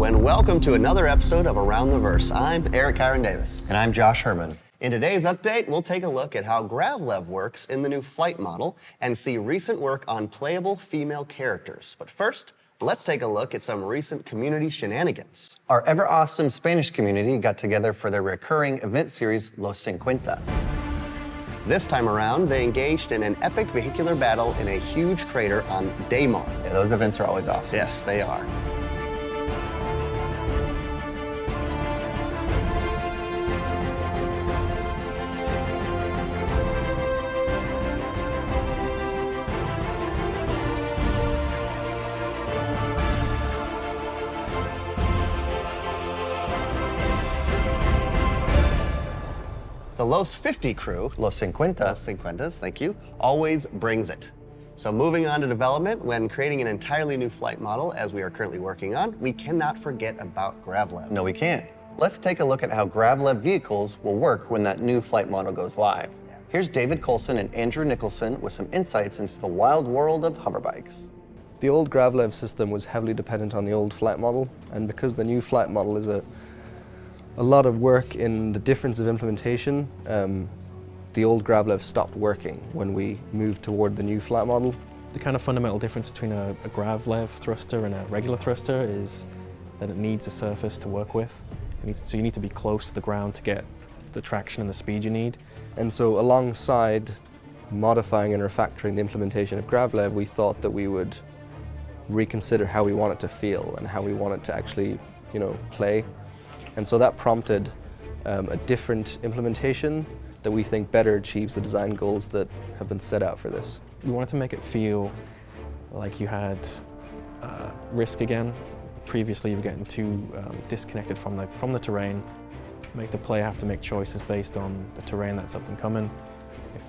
Hello, and welcome to another episode of Around the Verse. I'm Eric Kyron Davis. And I'm Josh Herman. In today's update, we'll take a look at how GravLev works in the new flight model and see recent work on playable female characters. But first, let's take a look at some recent community shenanigans. Our ever-awesome Spanish community got together for their recurring event series, Los 50. This time around, they engaged in an epic vehicular battle in a huge crater on Daemon. Yeah, those events are always awesome. Yes, they are. The Los 50 crew, Los 50. Los 50s, thank you, always brings it. So moving on to development, when creating an entirely new flight model, as we are currently working on, we cannot forget about GravLev. No, we can't. Let's take a look at how GravLev vehicles will work when that new flight model goes live. Here's David Colson and Andrew Nicholson with some insights into the wild world of hoverbikes. The old GravLev system was heavily dependent on the old flight model, and because the new flight model is a lot of work in the difference of implementation, the old GravLev stopped working when we moved toward the new flight model. The kind of fundamental difference between a GravLev thruster and a regular thruster is that it needs a surface to work with. So you need to be close to the ground to get the traction and the speed you need. And so alongside modifying and refactoring the implementation of GravLev, we thought that we would reconsider how we want it to feel and how we want it to actually, play. And so that prompted a different implementation that we think better achieves the design goals that have been set out for this. We wanted to make it feel like you had risk again. Previously, you were getting too disconnected from the terrain. Make the player have to make choices based on the terrain that's up and coming.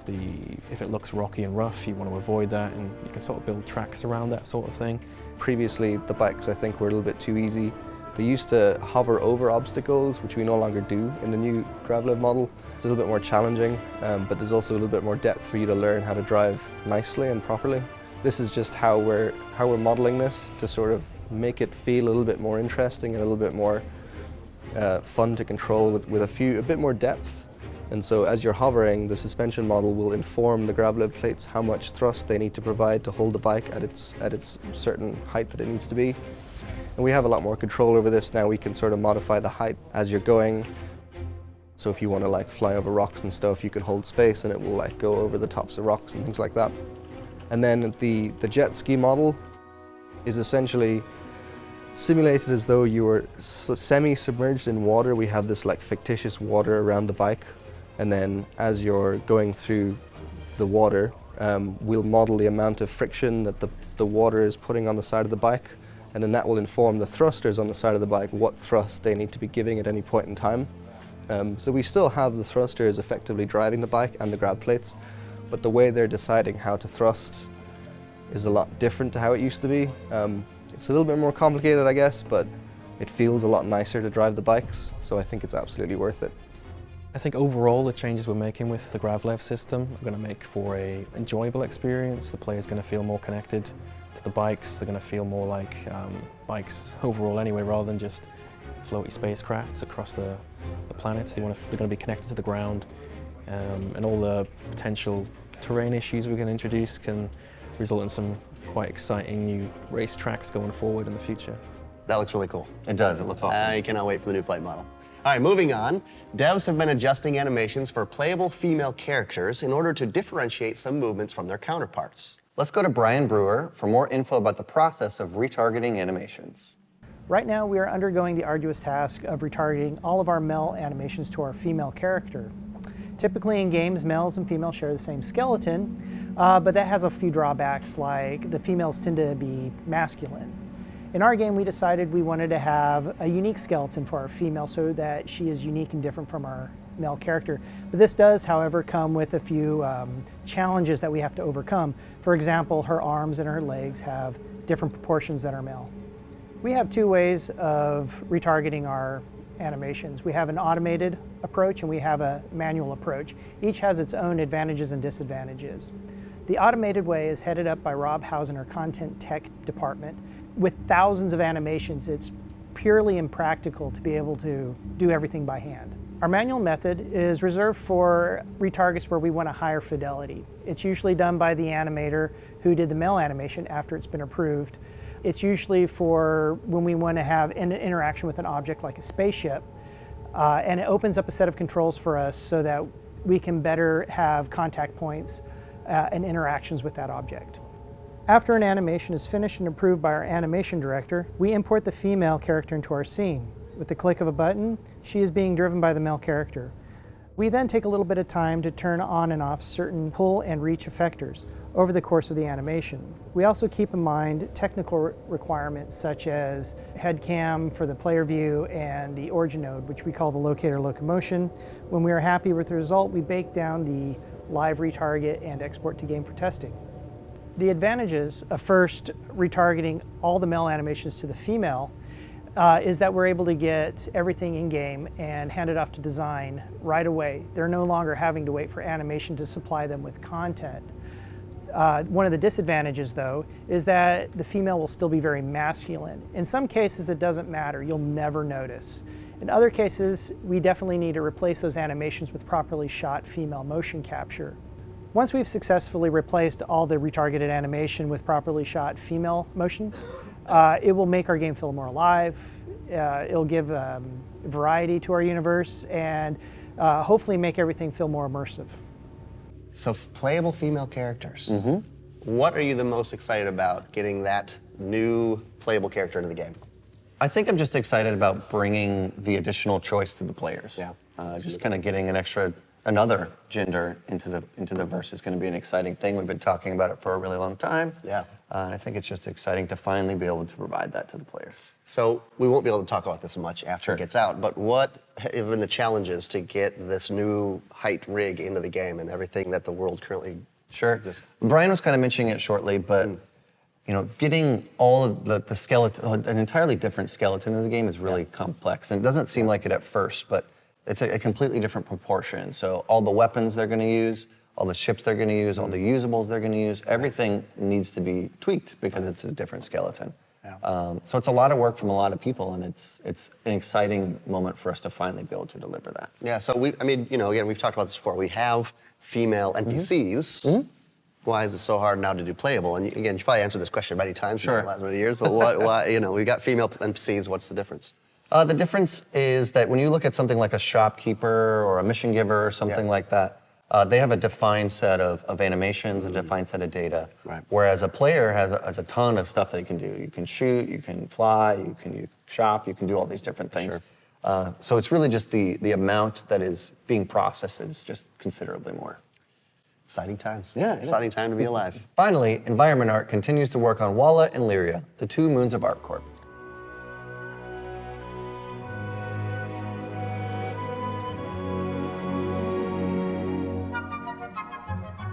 If it looks rocky and rough, you want to avoid that, and you can sort of build tracks around that sort of thing. Previously, the bikes, I think, were a little bit too easy. They used to hover over obstacles, which we no longer do in the new GravLev model. It's a little bit more challenging, but there's also a little bit more depth for you to learn how to drive nicely and properly. This is just how we're modeling this to sort of make it feel a little bit more interesting and a little bit more fun to control with a bit more depth. And so as you're hovering, the suspension model will inform the GravLev plates how much thrust they need to provide to hold the bike at its certain height that it needs to be. And we have a lot more control over this now. We can sort of modify the height as you're going. So if you want to fly over rocks and stuff, you can hold space and it will go over the tops of rocks and things like that. And then the jet ski model is essentially simulated as though you were semi-submerged in water. We have this fictitious water around the bike. And then as you're going through the water, we'll model the amount of friction that the water is putting on the side of the bike. And then that will inform the thrusters on the side of the bike what thrust they need to be giving at any point in time. So we still have the thrusters effectively driving the bike and the grab plates, but the way they're deciding how to thrust is a lot different to how it used to be. It's a little bit more complicated, I guess, but it feels a lot nicer to drive the bikes, so I think it's absolutely worth it. I think overall the changes we're making with the GravLev system are going to make for an enjoyable experience. The player's going to feel more connected to the bikes. They're going to feel more like bikes overall anyway, rather than just floaty spacecrafts across the planet. They're going to be connected to the ground, and all the potential terrain issues we're going to introduce can result in some quite exciting new race tracks going forward in the future. That looks really cool. It does, it looks awesome. I cannot wait for the new flight model. All right, moving on. Devs have been adjusting animations for playable female characters in order to differentiate some movements from their counterparts. Let's go to Brian Brewer for more info about the process of retargeting animations. Right now, we are undergoing the arduous task of retargeting all of our male animations to our female character. Typically in games, males and females share the same skeleton, but that has a few drawbacks, like the females tend to be masculine. In our game, we decided we wanted to have a unique skeleton for our female so that she is unique and different from our male character. But this does, however, come with a few challenges that we have to overcome. For example, her arms and her legs have different proportions than our male. We have two ways of retargeting our animations. We have an automated approach and we have a manual approach. Each has its own advantages and disadvantages. The automated way is headed up by Rob Housen, our content tech department. With thousands of animations, it's purely impractical to be able to do everything by hand. Our manual method is reserved for retargets where we want a higher fidelity. It's usually done by the animator who did the male animation after it's been approved. It's usually for when we want to have an interaction with an object like a spaceship, and it opens up a set of controls for us so that we can better have contact points and interactions with that object. After an animation is finished and approved by our animation director, we import the female character into our scene. With the click of a button, she is being driven by the male character. We then take a little bit of time to turn on and off certain pull and reach effectors over the course of the animation. We also keep in mind technical requirements such as head cam for the player view and the origin node, which we call the locator locomotion. When we are happy with the result, we bake down the live retarget and export to game for testing. The advantages of first retargeting all the male animations to the female is that we're able to get everything in game and hand it off to design right away. They're no longer having to wait for animation to supply them with content. One of the disadvantages, though, is that the female will still be very masculine. In some cases, it doesn't matter. You'll never notice. In other cases, we definitely need to replace those animations with properly shot female motion capture. Once we've successfully replaced all the retargeted animation with properly shot female motion, it will make our game feel more alive. It'll give variety to our universe and hopefully make everything feel more immersive. So playable female characters. What are you the most excited about getting that new playable character into the game? I think I'm just excited about bringing the additional choice to the players. Yeah. Just kind of getting another gender into the verse is going to be an exciting thing. We've been talking about it for a really long time. Yeah. I think it's just exciting to finally be able to provide that to the players. So we won't be able to talk about this much after it gets out, but what have been the challenges to get this new height rig into the game and everything that the world currently exists? Brian was kind of mentioning it shortly, but you know, getting all of the skeleton, an entirely different skeleton in the game is really complex, and it doesn't seem like it at first, but it's a completely different proportion. So all the weapons they're going to use, all the ships they're going to use, all the usables they're going to use, everything needs to be tweaked because it's a different skeleton. So it's a lot of work from a lot of people, and it's an exciting moment for us to finally be able to deliver that. Yeah, so again, we've talked about this before. We have female NPCs. Why is it so hard now to do playable? And again, you probably answered this question many times in the last many years, but why, we've got female NPCs, what's the difference? The difference is that when you look at something like a shopkeeper or a mission giver or something like that, they have a defined set of animations, a defined set of data. Right. Whereas a player has a ton of stuff they can do. You can shoot, you can fly, you can shop, you can do all these different things. So it's really just the amount that is being processed is just considerably more. Exciting times. Yeah, exciting time to be alive. Finally, Environment Art continues to work on Walla and Lyria, the 2 moons of ArtCorp.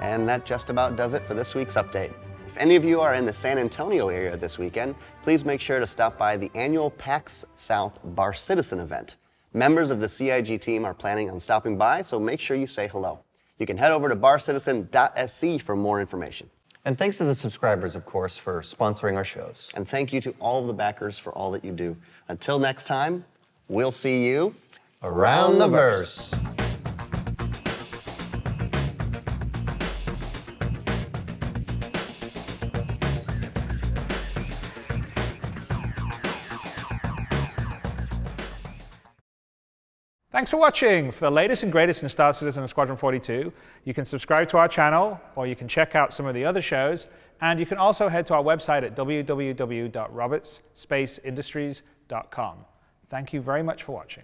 And that just about does it for this week's update. If any of you are in the San Antonio area this weekend, please make sure to stop by the annual PAX South Bar Citizen event. Members of the CIG team are planning on stopping by, so make sure you say hello. You can head over to barcitizen.sc for more information. And thanks to the subscribers, of course, for sponsoring our shows. And thank you to all of the backers for all that you do. Until next time, we'll see you around the verse. Thanks for watching. For the latest and greatest in Star Citizen and Squadron 42, you can subscribe to our channel, or you can check out some of the other shows, and you can also head to our website at www.robertsspaceindustries.com. Thank you very much for watching.